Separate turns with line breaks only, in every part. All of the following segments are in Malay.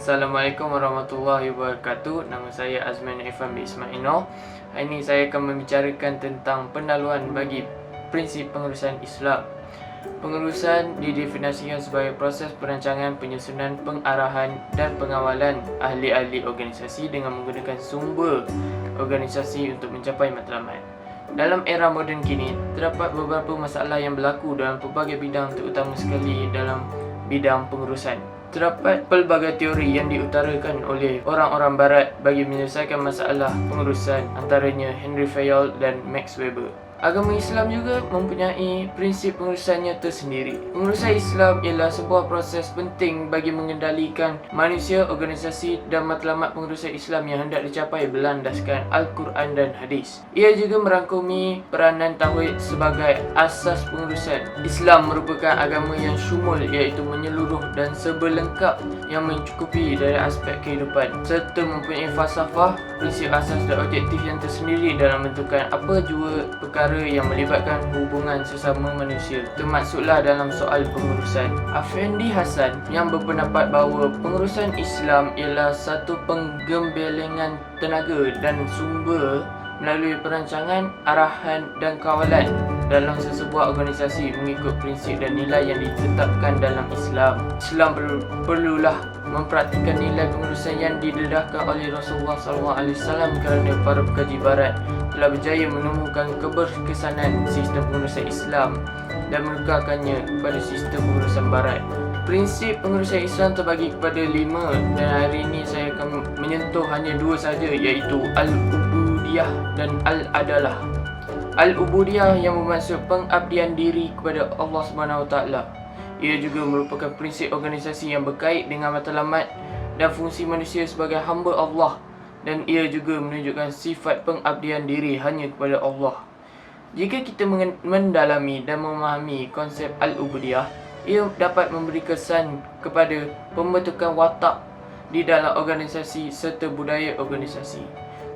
Assalamualaikum warahmatullahi wabarakatuh. Nama saya Azman Irfan bin Ismail. Hari ini saya akan membicarakan tentang pendahuluan bagi prinsip pengurusan Islam. Pengurusan didefinisikan sebagai proses perancangan, penyusunan, pengarahan dan pengawalan ahli-ahli organisasi dengan menggunakan sumber organisasi untuk mencapai matlamat. Dalam era moden kini, terdapat beberapa masalah yang berlaku dalam pelbagai bidang, terutama sekali dalam bidang pengurusan. Terdapat pelbagai teori yang diutarakan oleh orang-orang barat bagi menyelesaikan masalah pengurusan, antaranya Henry Fayol dan Max Weber. Agama Islam juga mempunyai prinsip pengurusannya tersendiri. Pengurusan Islam ialah sebuah proses penting bagi mengendalikan manusia, organisasi dan matlamat pengurusan Islam yang hendak dicapai berlandaskan Al-Quran dan Hadis. Ia juga merangkumi peranan tauhid sebagai asas pengurusan. Islam merupakan agama yang syumul, iaitu menyeluruh dan sebelengkap yang mencukupi dari aspek kehidupan, serta mempunyai falsafah, prinsip asas dan objektif yang tersendiri dalam menentukan apa jua perkara yang melibatkan hubungan sesama manusia, termasuklah dalam soal pengurusan. Afendi Hasan yang berpendapat bahawa pengurusan Islam ialah satu penggembelengan tenaga dan sumber melalui perancangan, arahan dan kawalan dalam sesebuah organisasi mengikut prinsip dan nilai yang ditetapkan dalam Islam. Islam perlulah mempraktikkan nilai pengurusan yang didedahkan oleh Rasulullah SAW kerana para pekaji barat telah berjaya menemukan keberkesanan sistem pengurusan Islam dan menukarkannya kepada sistem pengurusan barat. Prinsip pengurusan Islam terbagi kepada 5 dan hari ini saya akan menyentuh hanya 2 saja, iaitu Al-Ubudiyah dan Al-Adalah. Al-Ubudiyah yang bermaksud pengabdian diri kepada Allah SWT. Ia juga merupakan prinsip organisasi yang berkait dengan matlamat dan fungsi manusia sebagai hamba Allah, dan ia juga menunjukkan sifat pengabdian diri hanya kepada Allah. Jika kita mendalami dan memahami konsep Al-Ubudiyah, ia dapat memberi kesan kepada pembentukan watak di dalam organisasi serta budaya organisasi.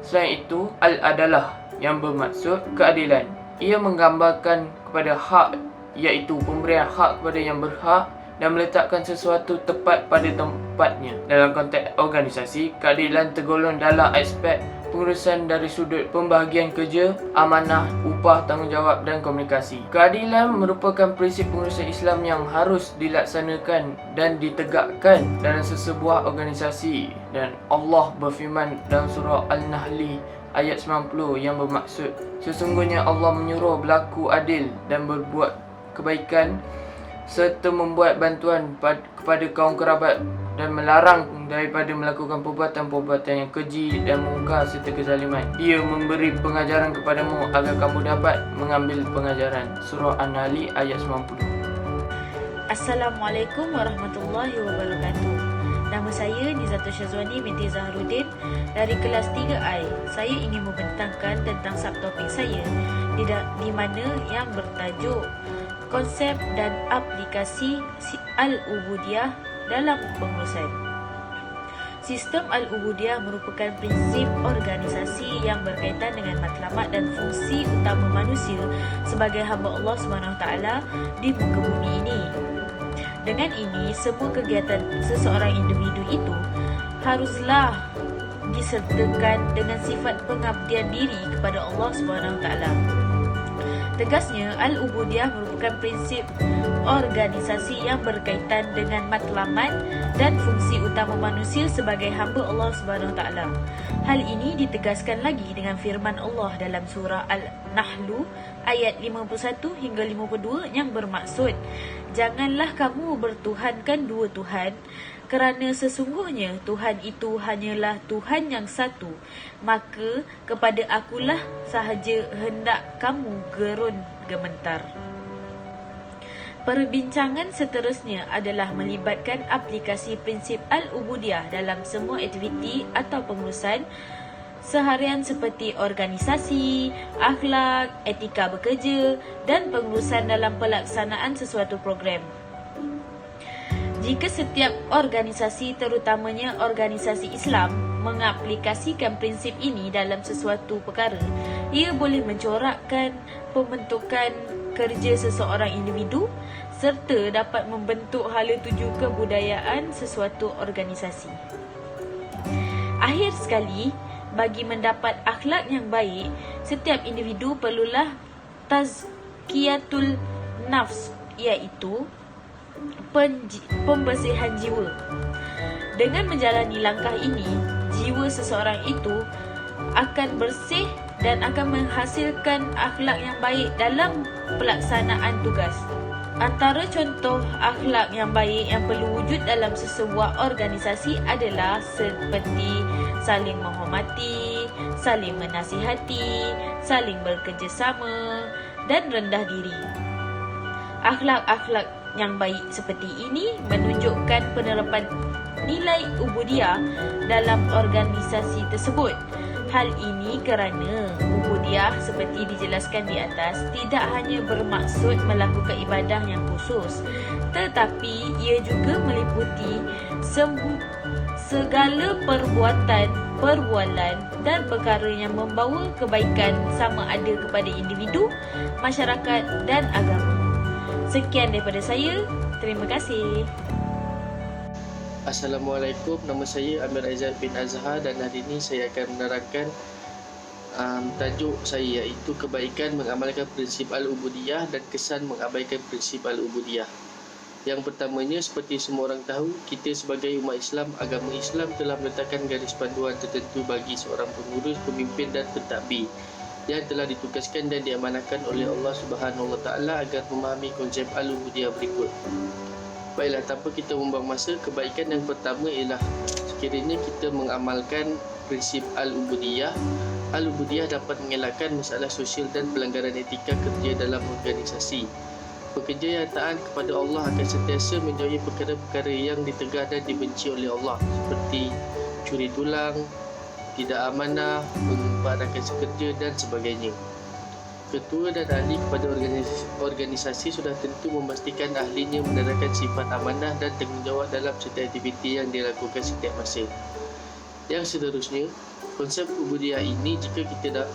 Selain itu, Al-Adalah yang bermaksud keadilan. Ia menggambarkan kepada hak, iaitu pemberian hak kepada yang berhak dan meletakkan sesuatu tepat pada tempatnya. Dalam konteks organisasi, keadilan tergolong dalam aspek pengurusan dari sudut pembahagian kerja, amanah, upah, tanggungjawab dan komunikasi. Keadilan merupakan prinsip pengurusan Islam yang harus dilaksanakan dan ditegakkan dalam sesebuah organisasi, dan Allah berfirman dalam surah Al-Nahli ayat 90 yang bermaksud, sesungguhnya Allah menyuruh berlaku adil dan berbuat kebaikan serta membuat bantuan kepada kaum kerabat dan melarang daripada melakukan perbuatan-perbuatan yang keji dan mungkar serta kezaliman. Dia memberi pengajaran kepadamu agar kamu dapat mengambil pengajaran. Surah An-Nahl ayat 90.
Assalamualaikum warahmatullahi wabarakatuh. Nama saya Nizatul Syazwani binti Zahruddin dari kelas 3I. Saya ingin membentangkan tentang subtopik saya di mana yang bertajuk konsep dan aplikasi Al-Ubudiyah dalam pengurusan. Sistem Al-Ubudiyah merupakan prinsip organisasi yang berkaitan dengan matlamat dan fungsi utama manusia sebagai hamba Allah SWT di muka bumi ini. Dengan ini, semua kegiatan seseorang individu itu haruslah disertakan dengan sifat pengabdian diri kepada Allah SWT. Tegasnya, Al-Ubudiyah merupakan prinsip organisasi yang berkaitan dengan matlamat dan fungsi utama manusia sebagai hamba Allah SWT. Hal ini ditegaskan lagi dengan firman Allah dalam surah Al-Nahl ayat 51 hingga 52 yang bermaksud, janganlah kamu bertuhankan dua Tuhan, kerana sesungguhnya Tuhan itu hanyalah Tuhan yang satu, maka kepada akulah sahaja hendak kamu gerun gementar. Perbincangan seterusnya adalah melibatkan aplikasi prinsip Al-Ubudiyah dalam semua aktiviti atau pengurusan seharian seperti organisasi, akhlak, etika bekerja dan pengurusan dalam pelaksanaan sesuatu program. Jika setiap organisasi, terutamanya organisasi Islam, mengaplikasikan prinsip ini dalam sesuatu perkara, ia boleh mencorakkan pembentukan kerja seseorang individu serta dapat membentuk hala tuju kebudayaan sesuatu organisasi. Akhir sekali, bagi mendapat akhlak yang baik, setiap individu perlulah tazkiyatul nafs, iaitu pembersihan jiwa. Dengan menjalani langkah ini, jiwa seseorang itu akan bersih dan akan menghasilkan akhlak yang baik dalam pelaksanaan tugas. Antara contoh akhlak yang baik yang perlu wujud dalam sesebuah organisasi adalah seperti saling menghormati, saling menasihati, saling bekerjasama dan rendah diri. Akhlak-akhlak yang baik seperti ini menunjukkan penerapan nilai ubudiyah dalam organisasi tersebut. Hal ini kerana ubudiyah seperti dijelaskan di atas tidak hanya bermaksud melakukan ibadah yang khusus, tetapi ia juga meliputi segala perbuatan, perbualan dan perkara yang membawa kebaikan sama ada kepada individu, masyarakat dan agama. Sekian daripada saya. Terima kasih.
Assalamualaikum, nama saya Amir Aizat bin Azhar dan hari ini saya akan menerangkan tajuk saya, iaitu kebaikan mengamalkan prinsip Al-Ubudiyah dan kesan mengabaikan prinsip Al-Ubudiyah. Yang pertamanya, seperti semua orang tahu, kita sebagai umat Islam, agama Islam telah meletakkan garis panduan tertentu bagi seorang pengurus, pemimpin dan pentadbir yang telah ditugaskan dan diamanahkan oleh Allah Subhanahu Wa Taala agar memahami konsep Al-Ubudiyah berikut. Baiklah, tanpa kita membuang masa, kebaikan yang pertama ialah sekiranya kita mengamalkan prinsip Al-Ubudiyah. Al-Ubudiyah dapat mengelakkan masalah sosial dan pelanggaran etika kerja dalam organisasi. Pekerja yang taat kepada Allah akan sentiasa menjauhi perkara-perkara yang ditegah dan dibenci oleh Allah, seperti curi tulang, tidak amanah, mengumpat rakan sekerja dan sebagainya. Ketua dan ahli kepada organisasi sudah tentu memastikan ahlinya menerapkan sifat amanah dan tanggungjawab dalam setiap aktiviti yang dilakukan setiap masa. Yang seterusnya, konsep ubudiyah ini jika kita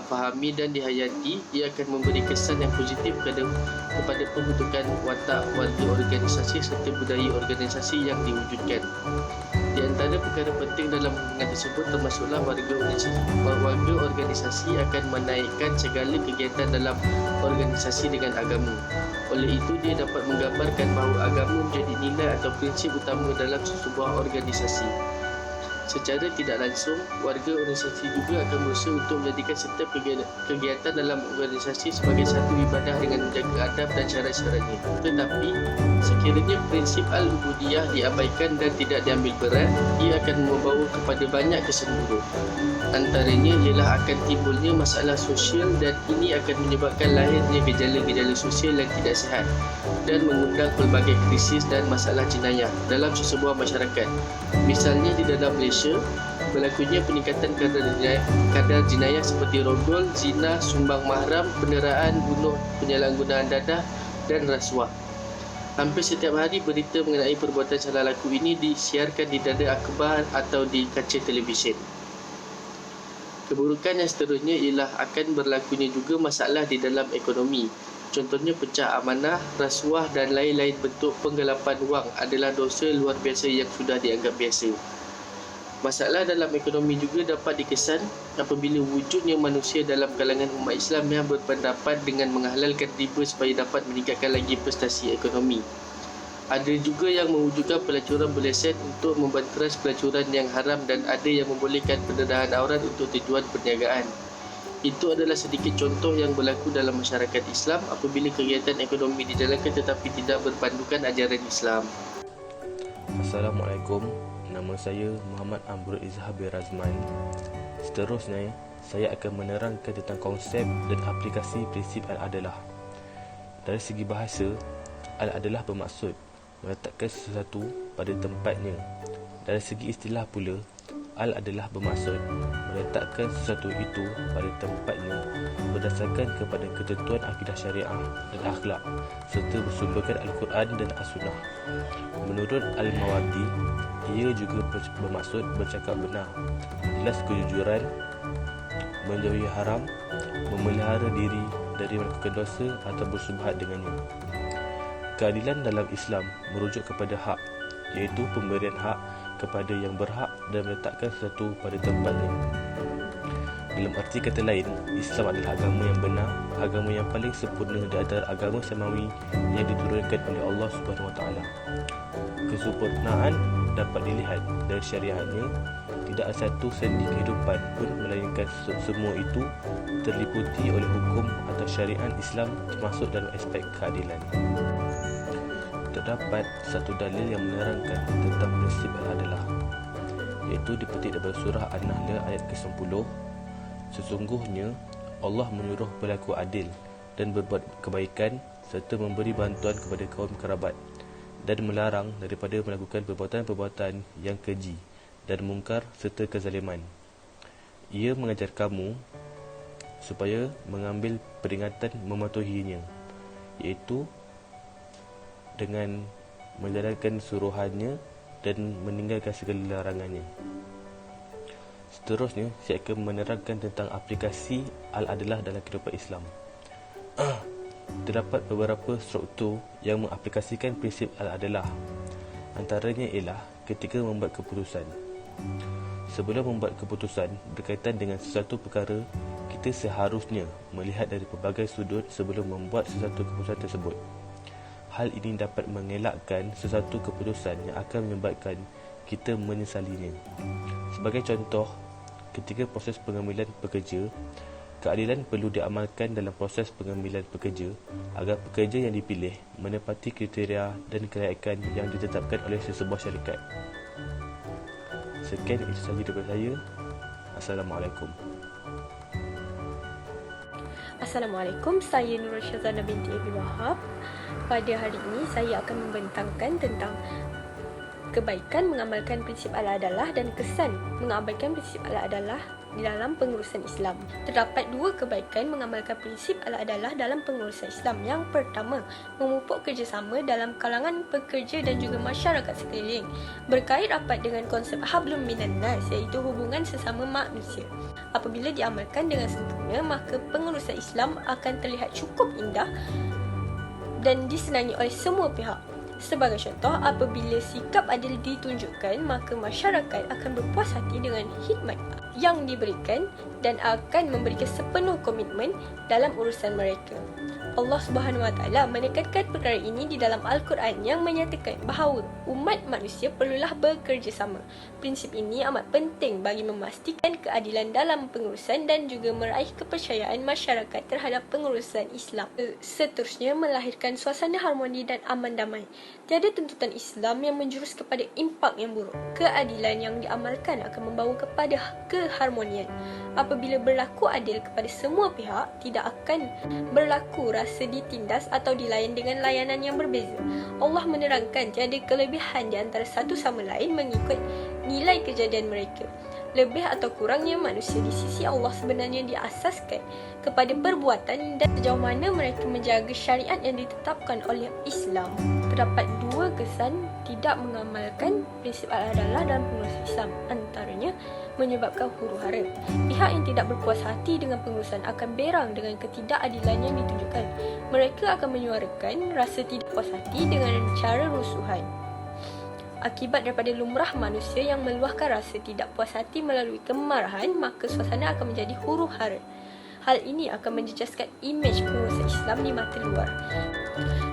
fahami dan dihayati, ia akan memberi kesan yang positif kepada pembentukan watak warga organisasi serta budaya organisasi yang diwujudkan. Di antara perkara penting dalam hubungan tersebut termasuklah warga organisasi akan menaikkan segala kegiatan dalam organisasi dengan agama. Oleh itu, dia dapat menggambarkan bahawa agama menjadi nilai atau prinsip utama dalam sebuah organisasi. Secara tidak langsung, warga organisasi juga akan berusaha untuk menjadikan setiap kegiatan dalam organisasi sebagai satu ibadah dengan menjaga adab dan syarat-syaratnya. Tetapi, sekiranya prinsip Al-Ubudiyah diabaikan dan tidak diambil berat, ia akan membawa kepada banyak kesan buruk. Antaranya ialah akan timbulnya masalah sosial dan ini akan menyebabkan lahirnya gejala-gejala sosial yang tidak sihat dan mengundang pelbagai krisis dan masalah jenayah dalam sesebuah masyarakat. Misalnya di dalam Malaysia, berlakunya peningkatan kadar jenayah seperti rogol, zina, sumbang mahram, penderaan, bunuh, penyalahgunaan dadah dan rasuah. Hampir setiap hari berita mengenai perbuatan salah laku ini disiarkan di dada akhbar atau di kaca televisyen. Keburukan yang seterusnya ialah akan berlakunya juga masalah di dalam ekonomi. Contohnya pecah amanah, rasuah dan lain-lain bentuk penggelapan wang adalah dosa luar biasa yang sudah dianggap biasa. Masalah dalam ekonomi juga dapat dikesan apabila wujudnya manusia dalam kalangan umat Islam yang berpendapat dengan menghalalkan riba supaya dapat meningkatkan lagi prestasi ekonomi. Ada juga yang mewujudkan pelacuran berlesen untuk membanteras pelacuran yang haram dan ada yang membolehkan pendedahan aurat untuk tujuan perniagaan. Itu adalah sedikit contoh yang berlaku dalam masyarakat Islam apabila kegiatan ekonomi dijalankan tetapi tidak berpandukan ajaran Islam.
Assalamualaikum. Nama saya Muhammad Amrul Izhar bin Razman. Seterusnya, saya akan menerangkan tentang konsep dan aplikasi prinsip Al-Adalah. Dari segi bahasa, Al-Adalah bermaksud meletakkan sesuatu pada tempatnya. Dari segi istilah pula, Al-Adalah bermaksud meletakkan sesuatu itu pada tempatnya berdasarkan kepada ketentuan akidah syariah dan akhlak serta bersumberkan Al-Quran dan As-Sunnah. Menurut Al-Mawardi, ia juga bermaksud bercakap benar, jelas kejujuran, menjauhi haram, memelihara diri dari melakukan dosa atau bersubhat dengannya. Keadilan dalam Islam merujuk kepada hak, iaitu pemberian hak kepada yang berhak dan meletakkan sesuatu pada tempatnya. Dalam arti kata lain, Islam adalah agama yang benar, agama yang paling sempurna di antara agama samawi yang diturunkan oleh Allah Subhanahu Wa Taala. Kesempurnaan dapat dilihat dari syariatnya. Tidak ada satu sendi kehidupan pun melainkan semua itu terliputi oleh hukum atau syariat Islam, termasuk dalam aspek keadilan. Terdapat satu dalil yang menerangkan tentang prinsip al-adalah, iaitu dipetik daripada surah An-Nahl ayat ke-10. Sesungguhnya Allah menyuruh berlaku adil dan berbuat kebaikan serta memberi bantuan kepada kaum kerabat, dan melarang daripada melakukan perbuatan-perbuatan yang keji dan mungkar serta kezaliman. Ia mengajar kamu supaya mengambil peringatan mematuhinya, iaitu dengan menjalankan suruhannya dan meninggalkan segala larangannya. Seterusnya, saya akan menerangkan tentang aplikasi al-adalah dalam kehidupan Islam. Terdapat beberapa struktur yang mengaplikasikan prinsip al-adalah. Antaranya ialah ketika membuat keputusan. Sebelum membuat keputusan berkaitan dengan sesuatu perkara, kita seharusnya melihat dari pelbagai sudut sebelum membuat sesuatu keputusan tersebut. Hal ini dapat mengelakkan sesuatu keputusan yang akan menyebabkan kita menyesalinya. Sebagai contoh, ketika proses pengambilan pekerja, keadilan perlu diamalkan dalam proses pengambilan pekerja agar pekerja yang dipilih menepati kriteria dan kelayakan yang ditetapkan oleh sesebuah syarikat. Sekian itu sahaja daripada saya. Assalamualaikum.
Assalamualaikum, saya Nurul Syazana binti Abi Wahab. Pada hari ini saya akan membentangkan tentang kebaikan mengamalkan prinsip al-adalah dan kesan mengabaikan prinsip al-adalah di dalam pengurusan Islam. Terdapat dua kebaikan mengamalkan prinsip al-adalah dalam pengurusan Islam. Yang pertama, memupuk kerjasama dalam kalangan pekerja dan juga masyarakat sekeliling, berkait rapat dengan konsep hablum minan nas, iaitu hubungan sesama manusia. Apabila diamalkan dengan sempurna, maka pengurusan Islam akan terlihat cukup indah dan disenangi oleh semua pihak. Sebagai contoh, apabila sikap adil ditunjukkan, maka masyarakat akan berpuas hati dengan khidmat yang diberikan dan akan memberikan sepenuh komitmen dalam urusan mereka. Allah Subhanahu Wa Taala menekankan perkara ini di dalam Al-Quran yang menyatakan bahawa umat manusia perlulah bekerjasama. Prinsip ini amat penting bagi memastikan keadilan dalam pengurusan dan juga meraih kepercayaan masyarakat terhadap pengurusan Islam. Seterusnya, melahirkan suasana harmoni dan aman damai. Tiada tuntutan Islam yang menjurus kepada impak yang buruk. Keadilan yang diamalkan akan membawa kepada keharmonian. Apabila berlaku adil kepada semua pihak, tidak akan berlaku rasa ditindas atau dilayan dengan layanan yang berbeza. Allah menerangkan tiada kelebihan di antara satu sama lain mengikut nilai kejadian mereka. Lebih atau kurangnya manusia di sisi Allah sebenarnya diasaskan kepada perbuatan dan sejauh mana mereka menjaga syariat yang ditetapkan oleh Islam. Terdapat dua kesan tidak mengamalkan prinsip al-adalah dalam pengurusan Islam. Antaranya, menyebabkan huru-hara. Pihak yang tidak berpuas hati dengan pengurusan akan berang dengan ketidakadilan yang ditunjukkan. Mereka akan menyuarakan rasa tidak puas hati dengan cara rusuhan. Akibat daripada lumrah manusia yang meluahkan rasa tidak puas hati melalui kemarahan, maka suasana akan menjadi huru-hara. Hal ini akan menjejaskan imej pengurusan Islam di mata luar.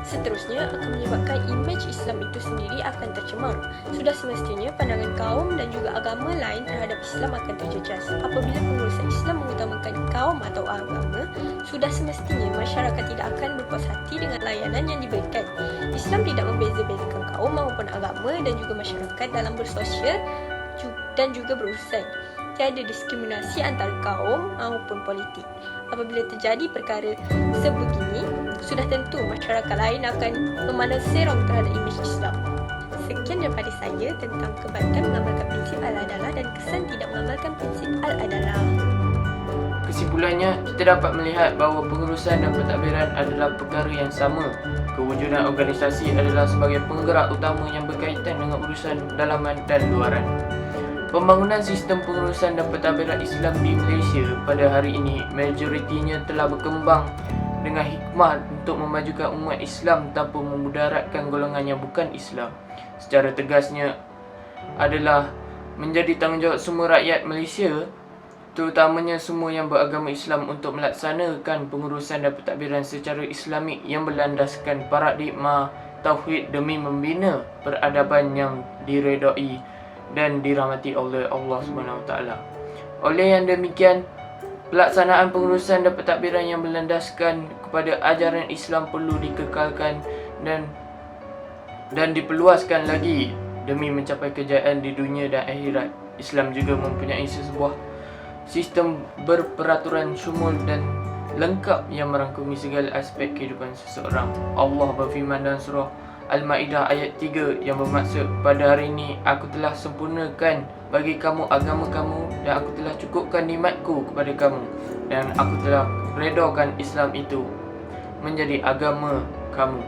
Seterusnya, akan menyebabkan imej Islam itu sendiri akan tercemar. Sudah semestinya pandangan kaum dan juga agama lain terhadap Islam akan terjejas. Apabila pengurusan Islam mengutamakan kaum atau agama, sudah semestinya masyarakat tidak akan berpuas hati dengan layanan yang diberikan. Islam tidak membeza-bezakan kaum maupun agama dan juga masyarakat dalam bersosial dan juga berurusan. Tiada diskriminasi antara kaum maupun politik. Apabila terjadi perkara sebegini, sudah tentu masyarakat lain akan memandang serong terhadap imej Islam. Sekian daripada saya tentang kebaikan mengamalkan prinsip al-adalah dan kesan tidak mengamalkan prinsip al-adalah.
Kesimpulannya, kita dapat melihat bahawa pengurusan dan pentadbiran adalah perkara yang sama. Kewujudan organisasi adalah sebagai penggerak utama yang berkaitan dengan urusan dalaman dan luaran. Pembangunan sistem pengurusan dan pentadbiran Islam di Malaysia pada hari ini majoritinya telah berkembang dengan hikmah untuk memajukan umat Islam tanpa memudaratkan golongan yang bukan Islam. Secara tegasnya adalah menjadi tanggungjawab semua rakyat Malaysia, terutamanya semua yang beragama Islam, untuk melaksanakan pengurusan dan pentadbiran secara Islamik yang berlandaskan paradigma tauhid demi membina peradaban yang diredai dan dirahmati oleh Allah SWT. Oleh yang demikian, pelaksanaan pengurusan dan pentadbiran yang berlandaskan kepada ajaran Islam perlu dikekalkan dan diperluaskan lagi demi mencapai kejayaan di dunia dan akhirat. Islam juga mempunyai sebuah sistem berperaturan syumul dan lengkap yang merangkumi segala aspek kehidupan seseorang. Allah berfirman dalam surah Al-Ma'idah ayat 3 yang bermaksud, pada hari ini aku telah sempurnakan bagi kamu agama kamu, dan aku telah cukupkan nikmatku kepada kamu, dan aku telah redakan Islam itu menjadi agama kamu.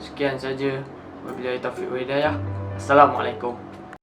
Sekian saja. Wabillahi taufiq wal hidayah. Assalamualaikum.